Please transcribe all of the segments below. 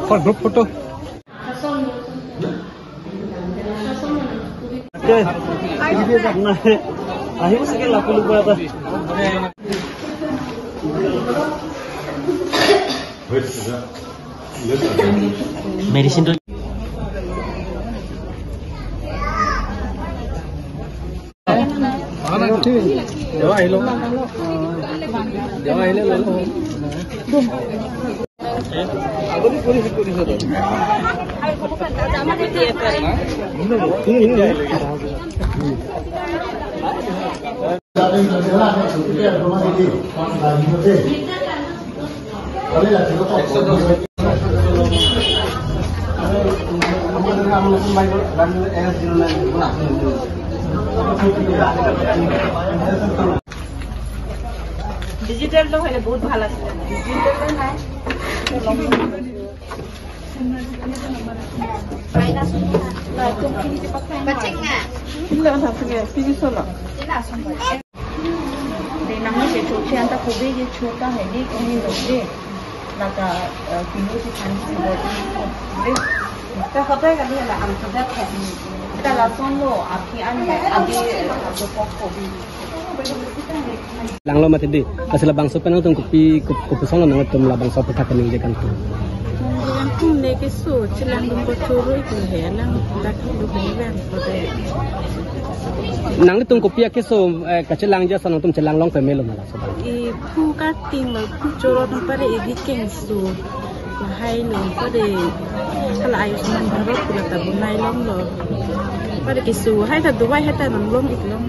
For group photo. Medicine to digital तो है बहुत ভালো আছে ডিজিটাল নাই माइनस ना तुम किनी के पक्का बचेगा ಇಲ್ಲ ಹಾಗೆ ಸಿಗಿಸಲ್ಲ ಇಲ್ಲ ಸಂಭವ देना मुझे छोटे अंता कोबे ये छोटा है ये कहीं रोके लगा किलो से खाने की बॉडी तो होता है कभी ना हम तो जाते हैं kalau sono api ane api atau pokok lang lo mati di asal bang sopen nang kopi kopi song nang tum la bang sopen tak ning jekan tu jangan tum leke so celang dum bocoro itu helang tak lu beneran pada nang tum kopi ake so kacelang je sanang tum celang long pe melo mala so i pu ka ting mal pu coro tum pada igi keng so hai lo pada kalau ayu senang barot pula tabunai long lo pada kisu hai ta dubai hai ta nang long ik long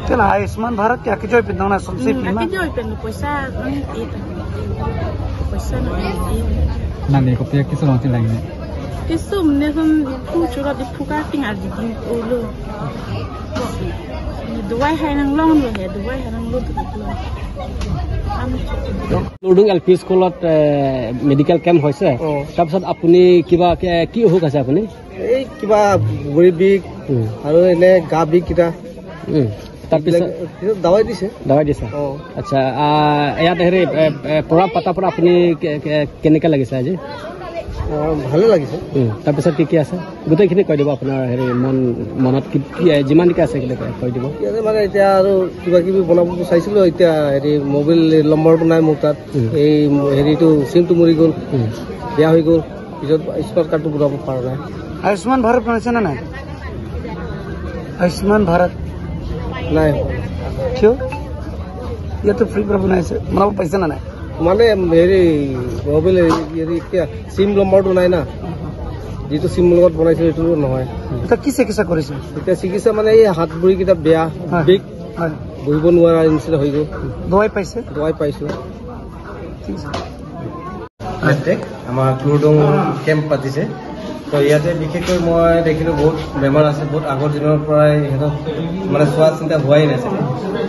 Kena Ayushman Bharat क्या किजोय पिंदों ना सबसे Pima किजोय पिंदों पैसा नहीं पैसा नहीं nang kopi ake so long celang ni किसो हमने हम पूछोगा di puka tinggal di ulu duai hai nang long lo he duai hai nang lo tu Lodung LP স্কুলত মেডিকেল ক্যাম্প হৈছে তাৰপিছত আপুনি কিবা কি হোক আছে আপুনি এই কিবা ভৰি বিষ আৰু এনে গা বিষ কিটা তাৰপিছত দাৱাই দিছে আচ্ছা ইয়াত হেৰি প্ৰভাৱ পাতা পৰা আপুনি কেনেকৈ লাগিছে আজি ভালে লাগিছে তাৰপিছত কি আছে গোটেইখিনি কৈ দিব আপোনাৰ হেৰি মনত কি যিমান কি আছে কৈ দিব মানে এতিয়া আৰু কিবা কিবি বনাব চাইছিলোঁ এতিয়া হেৰি মোবাইল নম্বৰটো নাই মোৰ তাত এই হেৰিটো চিমটো মৰি গ'ল বেয়া হৈ গ'ল পিছত স্মাৰ্ট কাৰ্ডটো বনাব পৰা নাই আয়ুষ্মান ভাৰত বনাইছে নে নাই আয়ুষ্মান ভাৰত নাই কিয় ইয়াতো ফ্ৰী পৰা বনাইছে বনাব পাইছে নে নাই মানে হেৰি মোবাইল হেৰি চিম নম্বৰটো নাই না যিটো চিম লগত বনাইছে সেইটো নহয় এটা কি চিকিৎসা কৰিছে এতিয়া চিকিৎসা মানে এই হাত ভৰিকেইটা বেয়া বিষ বহিব নোৱাৰা নিচিনা হৈ গ'ল দৱাই পাইছোঁ আমাৰ ক্লুডং কেম্প পাতিছে তো ইয়াতে বিশেষকৈ মই দেখিলোঁ বহুত বেমাৰ আছে বহুত আগৰ দিনৰ পৰাই সিহঁতক মানে চোৱা চিন্তা হোৱাই নাছিলে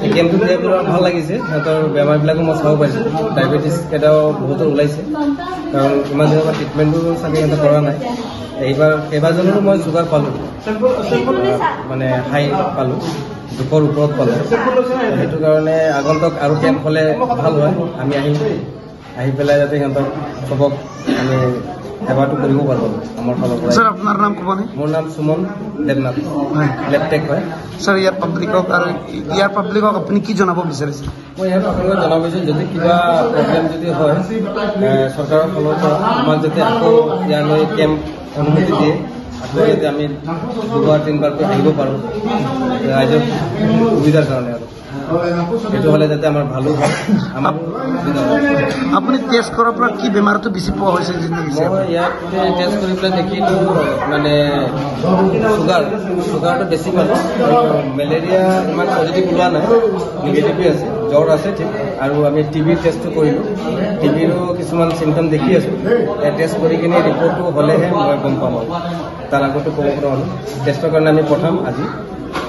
এই কেম্পটো দিয়াৰ ভাল লাগিছে সিহঁতৰ বেমাৰবিলাকো মই চাব পাৰিছোঁ ডায়েবেটিছ এটাও বহুতৰ ওলাইছে কাৰণ ইমান দিনৰ পৰা ট্ৰিটমেণ্টটো চাগে সিহঁতে কৰা নাই এইবাৰ কেইবাজনৰো মই চুগাৰ পালোঁ মানে হাই পালোঁ জোখৰ ওপৰত পালোঁ সেইটো কাৰণে আগন্তুক আৰু কেম্প হ'লে ভাল হয় আমি আহি পেলাই যাতে সিহঁতক চবক আমি সেৱাটো কৰিব পাৰোঁ আমাৰ ফালৰ পৰা স্যাৰ আপোনাৰ নাম ক'বনে মোৰ নাম সুমন দেৱনাথ লেপটেক হয় স্যাৰ ইয়াৰ পাব্লিকক আপুনি কি জনাব বিচাৰিছে মই ইয়াত আপোনালোকক জনাব বিচাৰিছোঁ যদি কিবা প্ৰব্লেম যদি হয় চৰকাৰৰ ফালৰ পৰা আমাক যাতে আকৌ ইয়ালৈ কেম্প অনুমতি দিয়ে আকৌ যাতে আমি 2-3বাৰকৈ আহিব পাৰোঁ ৰাইজৰ সুবিধাৰ কাৰণে আৰু এইটো হ'লে যাতে আমাৰ ভালো হয় আমাৰ আপুনি টেষ্ট কৰাৰ পৰা কি বেমাৰটো বেছি পোৱা হৈছে মই ইয়াত টেষ্ট কৰি পেলাই দেখিলোঁ মানে চুগাৰটো বেছি পালোঁ মেলেৰিয়া ইমান পজিটিভ ওলোৱা নাই নিগেটিভে আছে জ্বৰ আছে ঠিক আৰু আমি টিবি টেষ্টটো কৰিলোঁ টিবিৰো কিছুমান চিমটম দেখি আছোঁ টেষ্ট কৰি কিনে ৰিপৰ্টটো হ'লেহে মই গম পাম আৰু তাৰ আগতো ক'ব পৰা হ'লোঁ টেষ্টৰ কাৰণে আমি পঠাম আজি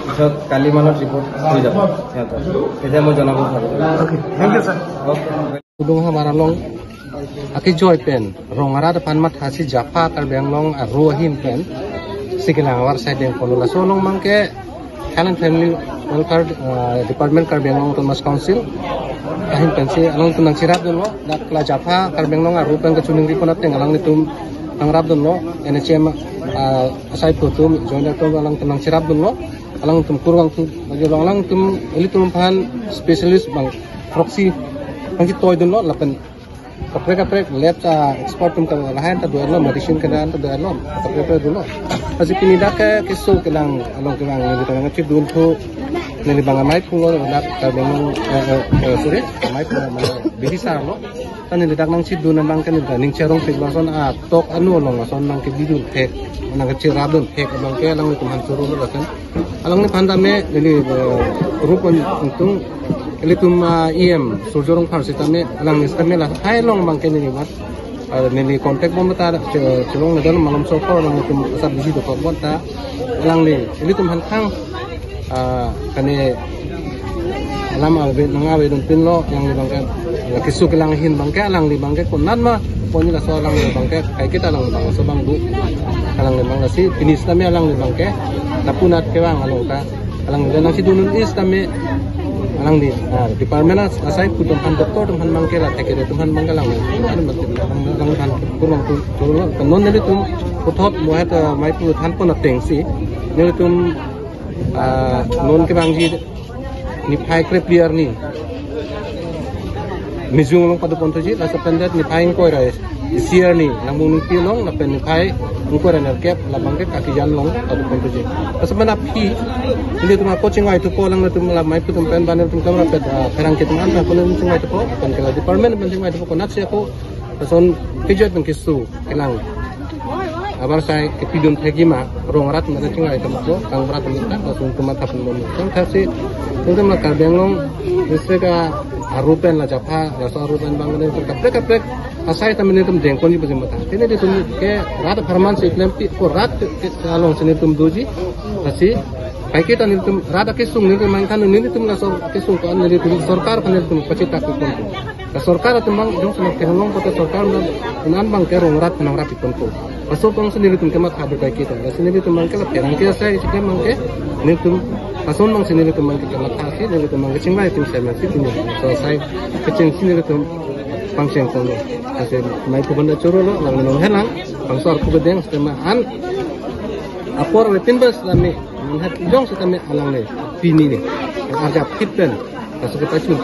পিছত কালি মানত ৰিপৰ্ট হৈ যাব সিহঁতৰ তেতিয়া মই জনাব পাৰোঁ thank you sir aki joy pen rongara depan mat hasi japa kar benglong rohim pen sikilang war side yang kolula solong mangke Health and Family Welfare Department kar benglong Thomas Council kahin pensi along tunang sirap dulu dak la japa kar benglong rupen kecuning di ponat teng alang nitum angrap dulu NHM asai putum join dak alang tunang sirap dulu alang tum kurang tu bagi alang tum eli tum pan specialist bang proxy bang toy dulu lapen kaprek lab export tum kang lahan ta duelo medicine kedan ta duelo kaprek dulu pasti pinidak ke kisu kelang along kelang ni tang ngacip dulu tu nili bang mai pulo dak ta benung sore mai pulo bidi sarlo tan nili dak nang sidu nang kan ning cerong pig lason tok anu long lason nang ke bidul pek nang ke ciradun pek bang ke alang tu han suru lo kan alang ni pandame nili rupon untung elitum em surjorong farsi tame alang ni stame la hai long bang ke nili mat nili contact bom ta cerong ngadon malam sokor nang tu asap bidi to kot ta alang ni elitum han khang kani alam awe nangawe don pinlo yang di bangke kisu kelang hin bangke alang di bangke konan ma poni la so alang di bangke kai kita alang bang so bang du alang di bangke si finis tame alang di bangke tapunat kewang alang ta alang di nang si dunun is tame alang di department asai putum han doktor tum han bangke la tekere tum han bangke alang an bakti alang han kurang tu turun non neli tum puthot mohat mai pu than pon ateng si neli tum non ke bangji ni phai kre player ni mizung long padu ponto ji la sependet ni phai ko rai siar ni lamung ni pi long la pen ni phai ko rai na kep la bangke kaki jan long padu ponto ji sebenap phi ini tu ma coaching ai tu po lang tu la mai putum pen banel tum kamera pet perang ke tuman ta kono tum ai tu po pen ke department pen tum ai tu po konat se ko son pijat pen kisu kelang abar sai ke pidun thegima rongarat mana cingai tempo kang berat minta langsung kemat tapun mono kan kasi tunggu maka benglong misega arupen la japa la so arupen bangun itu kaprek asai tamen itu dengkon ni bajim mata ini di tum ke rat farman se klempi ko rat along sini tum doji asi kai kita ni tum rat ke sung ni mang kan ni tum la so ke sung kan ni tum sarkar kan tum pacita ku kon la sarkar tum mang jong sene ke long ko sarkar nan bang ke rongarat nang rat kon ko asal kong sendiri tum kemat hadir kai kita sendiri tum mang ke la perang ke sai ke mang ke ni tum asal mang sendiri tum mang ke kemat hasi ni tum mang ke cingbai tum sai masih tum so sai kecing sendiri tum function kono ase mai ko banda choro lo lang nong helang pangsar ku bedeng sistema an apor wetin bas lami manhat jong sistema alang le pini ni arja pipen kaso kita chun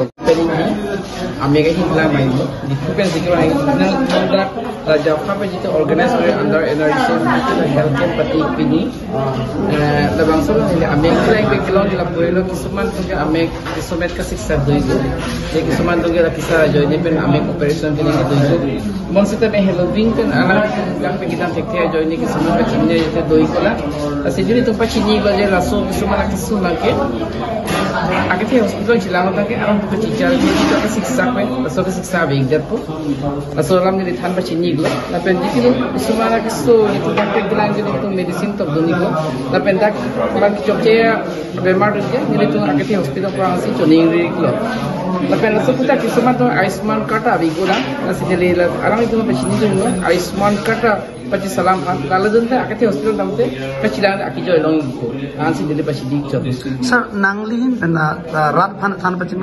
Ame ka himla mai di kupen sikit orang nang kontrak raja apa jita organize under NRC health camp pati pini labang so ni ame klai ke kelon di lapoilo kisuman tu ame kisumet ka siksa doi go je kisuman tu la kisa jo ni pen ame operation kini doi go mon sita me helping pen ala yang pe kita tekte jo ni kisuman ka chinne jete doi ko la sejuri tu pa chini go je la so kisuman kisuman ke agak hospital cilang tak ke orang tu cical dia juga ke siksa ke pasal ke siksa baik jatuh pasal orang ni dithan baca nyiglo tapi jika semua nak kesu itu dah kegelang jadi itu medicine tu doni go tapi dah orang kecoknya bemar tu je jadi tu agak hospital kurang sih joning riglo tapi nasi kita kisah tu Aisman kata baik go lah nasi jadi orang itu baca nyiglo Aisman kata Paci salam kalau tu agak hospital tamte kecilan agak joy long go ansi jadi baca nyiglo sir nanglin dan rat pan tan paci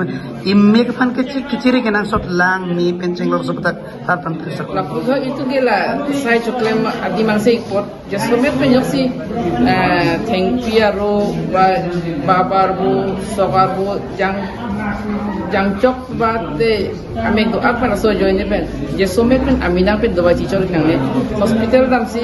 imek pan keciri kenang sot lang ni penceng lor sebetak rat pan keciri la puja itu gila saya cuklem adi mangse ikut jasmet penyoksi thengpiaro babarbu sogarbu jangcok bate ame go apa so join pen jasmet pen amina pen doa cicor kangne hospital damsi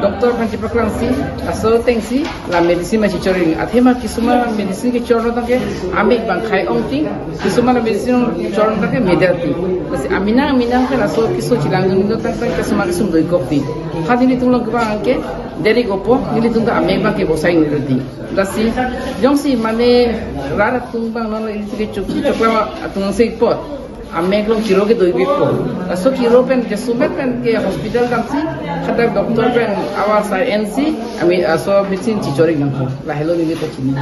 doktor kan cipaklang si aso tengsi la medicine ma cicoring athema kisuma medicine ke chorno take ame bang khai ong ting kisuma la medicine chorno take medati kasi amina kan aso kisu cilang ndo tak kisuma kisum doi kopi hadini tunglo ke bang ke dari gopo nili tungga ame bang ke bosai nirdi dasi jongsi mane rara tungbang nono ini ke cuklama atung se pot ame klong ciro ke doi bipo aso ciro pen jesumet pen ke hospital damsi kada doktor pen awal sai NC ame aso medicine cicori ngko la hello nili to chini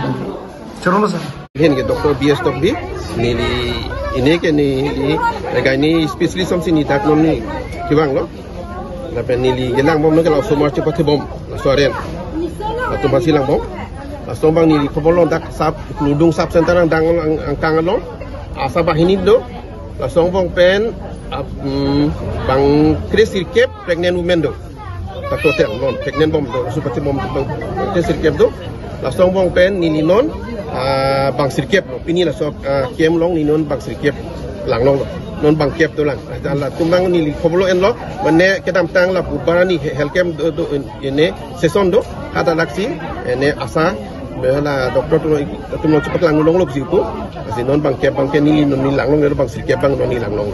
Chorolo sir. Hen ke Dr. B.S. Tokbi nili ini ke nili gani specialist som sini tak nom ni kibang lo lape nili gelang bom ke la somar cepat bom soaren atau masih lang bom langsung bang nili kopolon tak sap keludung sap center dang angkang lo asabah ini do langsung bang pen bang Chris Sirkep pregnant women do tak hotel non pregnant bom do seperti bom Chris Sirkep do langsung bang pen nili non bang Sirkep ini lah so kiem long ni non bang Sirkep lang long non bang kep tu lang ala tumbang ni kopolo en lo mane kedam tang la bubarani helkem do ini season do kata laksi ini asa behla doktor tu lo cepat lang long lo situ asi non bang kep bang ni non ni lang long ni bang Sirkep bang non ni lang long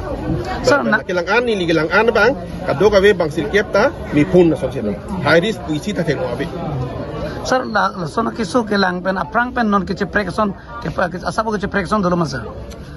so kilang an ni kilang an bang kado ka bang Sirkep ta mi pun na so sino high risk puisi ta thelo abi Sir, la sona kiso ke lang pen aprang pen non ke prekson ke asabo ke prekson dolo mas sir.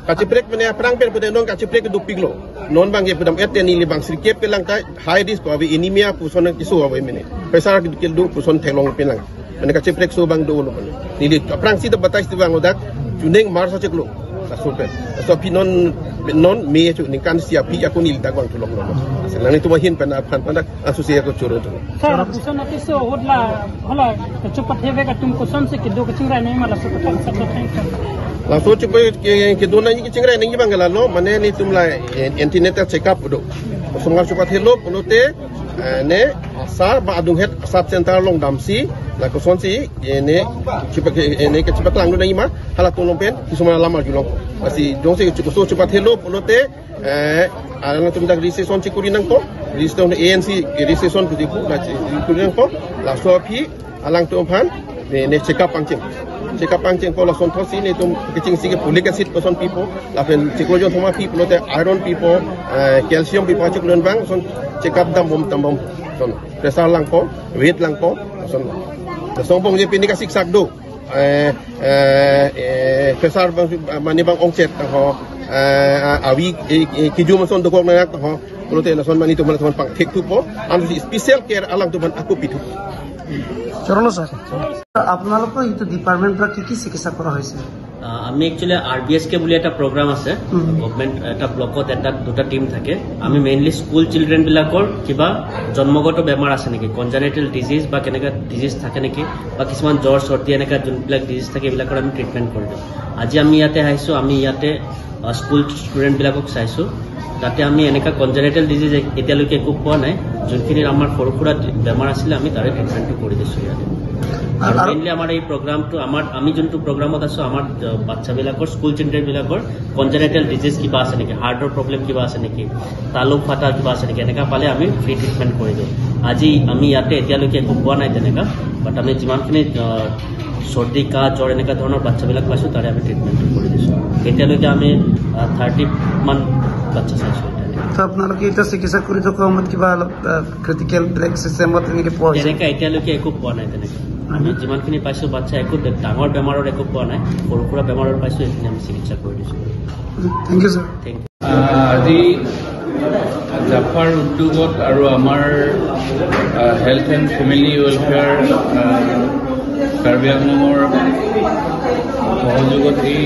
Kaciprek punya aprang pen punya non kaciprek ke dupiglo non bang ye pudam ette ni li bang Sirkep pelang ta high risk ko abi anemia puson kiso abi mene pesar ke dukil du puson thelong pelang mene kaciprek so bang do lo ni li aprang si ta batais tu bang odak juning mar sa cheklo ta sopen so pinon non me chu ning kan sia pi aku ni ta gwang tulong lo selang ni tu mahin pen aphan pada asusia ko choro tu sir kuson ati so hodla hola cepat heve ka tum kuson se kido kicingrai nei mala so patang sa patang la so chupe ke dona ni kicingrai nei bang la lo mane ni tumla antenatal check up do songar chupat hello punote ne sa ba adung het sub center long damsi la kuson si ne chupa ne ke chupat lang do nei ma hala tolong pen kisuma lama julong asi jong se so chupat hello punote alang tu dak recession cikuri nang ko recession ANC recession ku dipu la cikuri nang ko la so pi alang tu phan ne check up pangcing ko la son thosi ne tum kicing sige folic acid ko son pipo la fen cikrojo thoma pi punote iron pipo calcium pipo cikulon bang son check up dam bom son pressure lang ko weight lang ko son son bong je pini ka siksak do pressure bang mani bang ongchet ho awi kijum son do ko nak ho punote la son mani to man pang thek tu po and special care alang tu man aku pitu Chorolo sir. আপোনালোকৰ ইটো department পৰা কি চিকিৎসা কৰা হৈছে আমি actually RBSK বুলি এটা প্ৰগ্ৰাম আছে গভৰ্নমেন্ট এটা ব্লকত এটা দুটা টিম থাকে আমি মেইনলি স্কুল চিলড্ৰেন বিলাকৰ কিবা জন্মগত বেমাৰ আছে নেকি কনজেনিটেল ডিজিজ বা কেনেকা ডিজিজ থাকে নেকি বা কিছুমান জ্বৰ চৰ্দি এনেকা যোনবিলাক ডিজিজ থাকে এইবিলাকৰ আমি ট্ৰিটমেন্ট কৰি দিওঁ আজি আমি ইয়াতে আহিছো আমি ইয়াতে স্কুল ষ্টুডেন্ট বিলাকক চাইছো তাতে আমি এনেকা কনজেনিটেল ডিজিজ এতিয়ালৈকে একো পোৱা নাই যোনখিনি আমাৰ সৰু সুৰা বেমাৰ আছিল আমি তাৰে ট্ৰিটমেন্টটো কৰি দিছো ইয়াতে আৰু মেইনলি আমাৰ এই প্ৰগ্ৰামটো আমি যোনটো প্ৰগ্ৰামত আছো আমাৰ বাচ্চাবিলাকৰ স্কুল চিলড্ৰেন বিলাকৰ কনজেনিটেল ডিজিজ কিবা আছে নেকি হাৰ্টৰ প্ৰব্লেম কিবা আছে নেকি তালুক ফাটা কিবা আছে নেকি এনেকা পালে আমি ফ্ৰী ট্ৰিটমেন্ট কৰি দিওঁ আজি আমি ইয়াতে এতিয়ালৈকে একো পোৱা নাই তেনেকা বাট আমি যিমানখিনি চৰ্দি কাহ জ্বৰ এনেকা ধৰণৰ বাচ্চাবিলাক পাইছো তাৰে আমি ট্ৰিটমেন্টটো কৰি দিছো এতিয়ালৈকে আমি 30 মান বাচ্চা চাইছো তো আপোনালোকে এটা চিকিৎসা কৰি থকা সময়ত কিবা ক্ৰিটিকেল ব্ৰেক চিষ্টেমত এনেকে পোৱা হৈছে তেনেকা এতিয়ালৈকে একো পোৱা নাই তেনেকা আমি যিমানখিনি পাইছো বাচ্চা একো ডাঙৰ বেমাৰৰ একো পোৱা নাই সৰু সুৰা বেমাৰৰ পাইছো এইখিনি আমি চিকিৎসা কৰি দিছো থেংক ইউ ছাৰ আজি জাফাৰ উদ্যোগত আৰু আমাৰ health and family welfare Karbi আংলঙৰ সহযোগত এই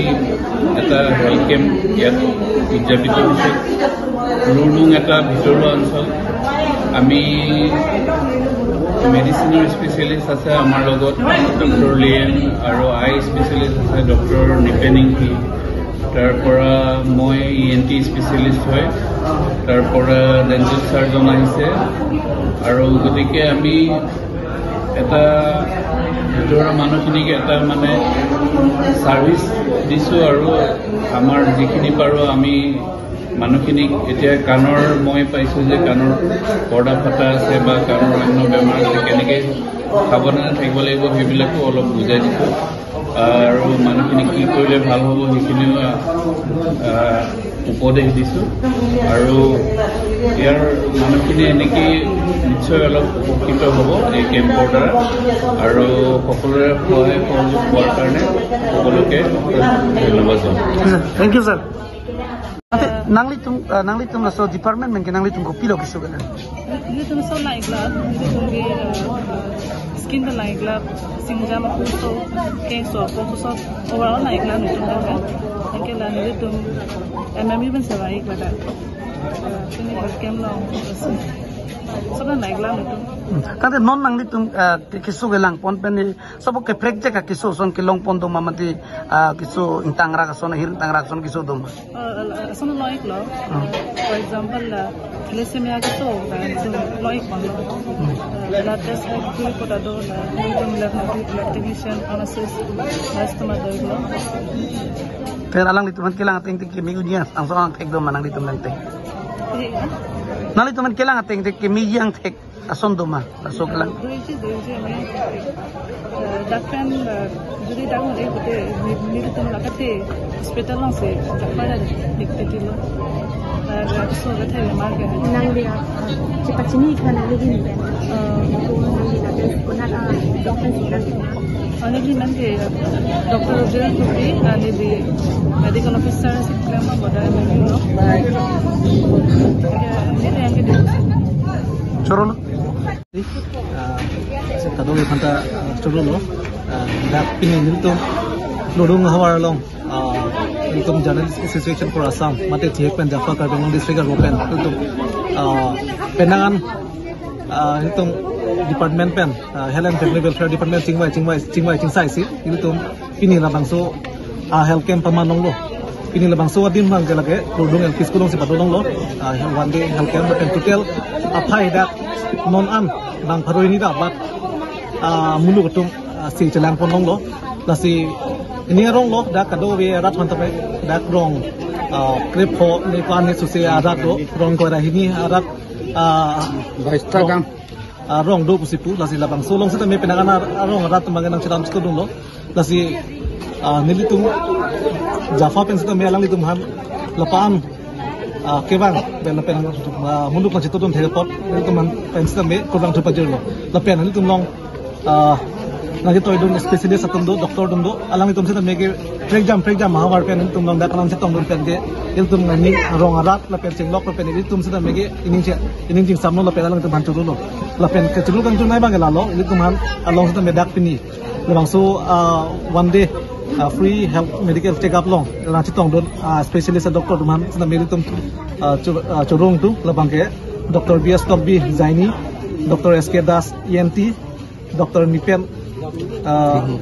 এটা হেল্থ কেম্প ইয়াত উদযাপিত হৈছে লুৰডুং এটা ভিতৰুৱা অঞ্চল আমি মেডিচিনৰ স্পেচিয়েলিষ্ট আছে আমাৰ লগত ডক্টৰ লিয়েন আৰু আই স্পেচিয়েলিষ্ট আছে ডক্টৰ নিপেনিংকি তাৰ পৰা মই ENT স্পেচিয়েলিষ্ট হয় তাৰ পৰা ডেণ্টেল চাৰ্জন আহিছে আৰু গতিকে আমি এটা ভিতৰুৱা মানুহখিনিক এটা মানে ছাৰ্ভিচ দিছোঁ আৰু আমাৰ যিখিনি পাৰোঁ আমি মানুহখিনিক এতিয়া কাণৰ মই পাইছোঁ যে কাণৰ পৰ্দা ফটা আছে বা কাণৰ অন্য বেমাৰ আছে কেনেকৈ সাৱধানে থাকিব লাগিব সেইবিলাকো অলপ বুজাই দিছোঁ আৰু মানুহখিনিক কি কৰিলে ভাল হ'ব সেইখিনিও উপদেশ দিছোঁ আৰু ইয়াৰ মানুহখিনি এনেকেই নিশ্চয় অলপ উপকৃত হ'ব এই কেম্পৰ দ্বাৰা আৰু সকলোৰে সহায় সহযোগ পোৱাৰ কাৰণে সকলোকে ধন্যবাদ জনাওঁ thank you sir Nangli tum so department men ke nangli tum ko pilo kisu gana. Ini tum so naik lah. skin the like la singjam puso ke so focus of overall like la nutung la ke la ni tum MME ben sabai la da sini scam long so na like la nutung Kade non nang ditum kisu gelang pon pen ni sabo ke project ka kisu son ke long pon do mamati kisu intangra ka son hir tangra son kisu dum son like lo for example thalassemia ka to like pon blood test like ko da do blood technician analysis customer do lo per alang ditum kelang ating tik migunya ang so ang tek do manang ditum lang tek nali tuman kelang ating tik miyang tek ason doma asok lang dakkan jadi daun bote ni tu lagate hospital lang se japara dikte kilo so gathe mar ke nang dia cepat sini kan lagi ni ko nang dia ada kunat doktor sinan ani nanti doktor Roger Tupi ani di medical officer si klama boda ni no ini yang kita choro kadang kita coba lo, dah pilih itu lorong hawar long, itu general situation for Assam, mati cek pen Jaffa Karbang district Ropen, itu penangan itu department pen, health and family welfare department cingwai sih, itu pilih lah bangso health camp pamanong lo, pilih lah bangso adin mang kelake, lorong LP school long si patolong lo, one day health camp pen total apa ida non an bang paroi ni dah bat mulu ketum si celang ponong lo la si ini rong lo dah kado we rat mantap dah rong krip ho ni kan ni susi adat lo rong ko dah ini adat Instagram rong do pusipu la si labang solong sita me penangan rong adat manganang ceram situ lo la si nilitum Jaffa pen sita me alang litum han lapaan kebang bela penang munduk macam itu tuh teleport itu man pensam me kurang tu pajer lo lapen itu tuh long lagi tu itu spesialis atau do doktor do alang itu mesti mege prejam mahawar pen itu long dah kalam setong do pen ke itu tuh ngani rong arat lapen cinglok lapen itu mesti mege ini cing samno lapen alang itu bantu lo lapen kecil kan tu naik bang lalo itu man along itu medak pini lebang so one day free health medical check up long lanci tong don specialist doktor duman sedang militum corong tu lebang ke Dr. B.S. Tokbi Zaini, Dr. S.K. Das ENT, Dr. Nipen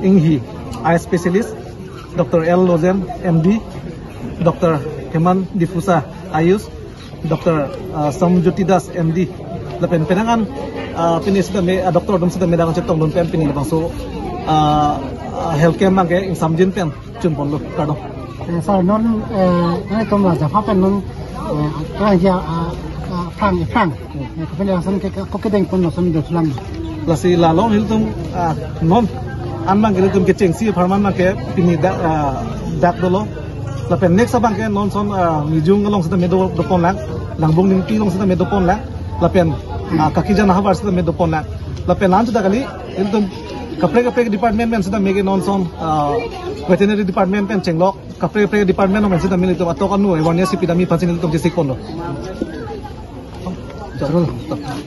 Inghi eye specialist, Dr. L. Lozen MD, Dr. Heman Difusa Ayus, Dr. Samjuti Das MD. Lepen penangan pini sedang doktor dum sedang medang cetong don pen pini lebang so health care mang ke samjin pen chun pon lo kado sa non ai tom la Jaffa pen non ya Frank ko pele san ke ko ke deng pon no san de sulang la si la long hiltum non an mang ke hiltum ke cheng si pharman mang ke pini dak dolo la pen next abang ke non son mijung long sa medo do pon lang langbong ning ti long sa medo pon lang la pen kaki jana habar sa medo pon lang la pen lan ta kali hiltum kapre department men sudah mege non son veterinary department pen chenglok kapre department men sudah milito ato kanu awareness pidami pasin itu jisik pon lo